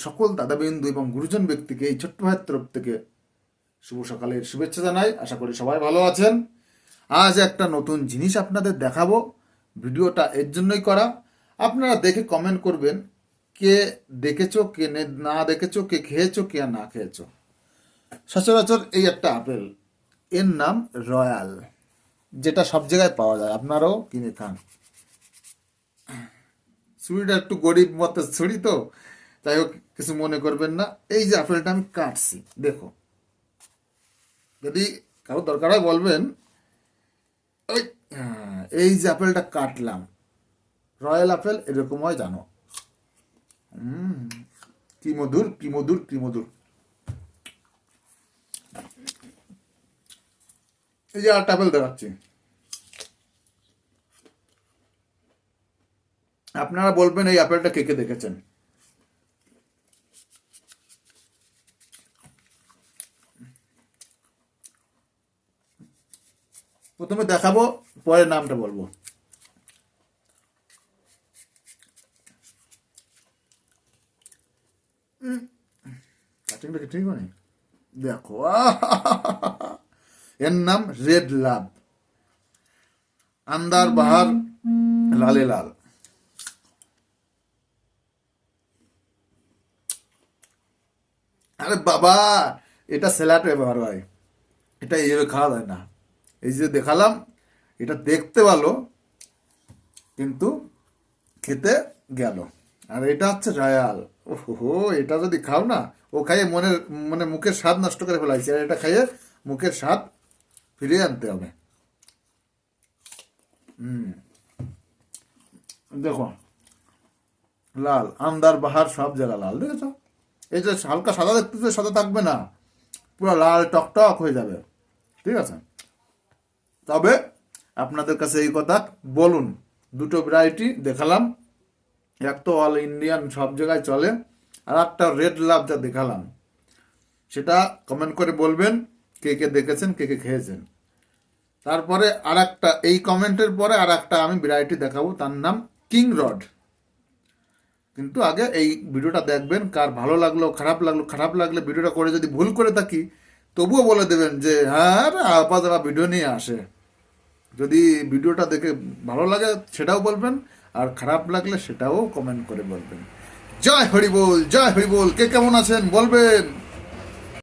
সকল দাদাবিন্দু এবং গুরুজন ব্যক্তিকে এই ছোট্ট ভাইয়ের তরফ থেকে শুভ সকালের শুভেচ্ছা জানাই। আশা করি সবাই ভালো আছেন। আজ একটা নতুন জিনিস আপনাদের দেখাবো। ভিডিওটা এর জন্যই করা, আপনারা দেখে কমেন্ট করবেন কে দেখেছো, কে না দেখেছো, কে খেয়েছো, কে না খেয়েছো। সচরাচর এই একটা আপেল, এর নাম রয়্যাল, যেটা সব জায়গায় পাওয়া যায়, আপনারাও কিনে খান। ছুরিটা একটু গরিব মতো ছুরি তো, তাই হোক কিছু মনে করবেন না। এই যে আপেলটা আমি কাটছি, দেখো, যদি কারো দরকার হয় বলবেন। ওই এই যে আপেলটা কাটলাম, রয়্যাল আপেল এরকম হয় জানো। কি মধুর, কি মধুর, কি মধুর। এই যে আরেকটা আপেল দেখাচ্ছি, আপনারা বলবেন এই আপেলটা কে কে দেখেছেন। প্রথমে দেখাবো, পরে নামটা বলবো। কাটিংটা কি ঠিক মানে? দেখো, এর নাম রেড লাভ, আন্দার বাহার লালে লাল। আরে বাবা, এটা স্যালাড ব্যবহার হয়, এটা এইভাবে খাওয়া যায় না। এই যে দেখালাম, এটা দেখতে ভালো কিন্তু খেতে গেল। আর এটা হচ্ছে রয়্যাল। ওহো, এটা যদি খাও না, ও খাইয়ে মনের মানে মুখের স্বাদ নষ্ট করে ফেলাইছে। আর এটা খাইয়ে মুখের স্বাদ ফিরিয়ে আনতে হবে। দেখো, লাল, আমদার বাহার সব জায়গা লাল, দেখেছ? এই যে হালকা সাদা দেখতেছে, সাদা থাকবে না, পুরো লাল টকটক হয়ে যাবে। ঠিক আছে, তবে আপনাদের কাছে এই কথা বলুন, দুটো ভ্যারাইটি দেখালাম, এক তো অল ইন্ডিয়ান সব জায়গায় চলে, আর একটা রেড লাভ যা দেখালাম, সেটা কমেন্ট করে বলবেন কে কে দেখেছেন, কে কে খেয়েছেন। তারপরে আর একটা, এই কমেন্টের পরে আর একটা আমি ভ্যারাইটি দেখাবো, তার নাম কিং রড। কিন্তু আগে এই ভিডিওটা দেখবেন, কার ভালো লাগলো, খারাপ লাগলো, খারাপ লাগলে ভিডিওটা করে যদি ভুল করে থাকি তবুও বলে দেবেন যে হ্যাঁ আপাতত ভিডিও নিয়ে আসে। যদি ভিডিওটা দেখে ভালো লাগে সেটাও বলবেন, আর খারাপ লাগলে সেটাও কমেন্ট করে বলবেন। জয় হরি বল, জয় হরি বল। কে কেমন আছেন বলবেন।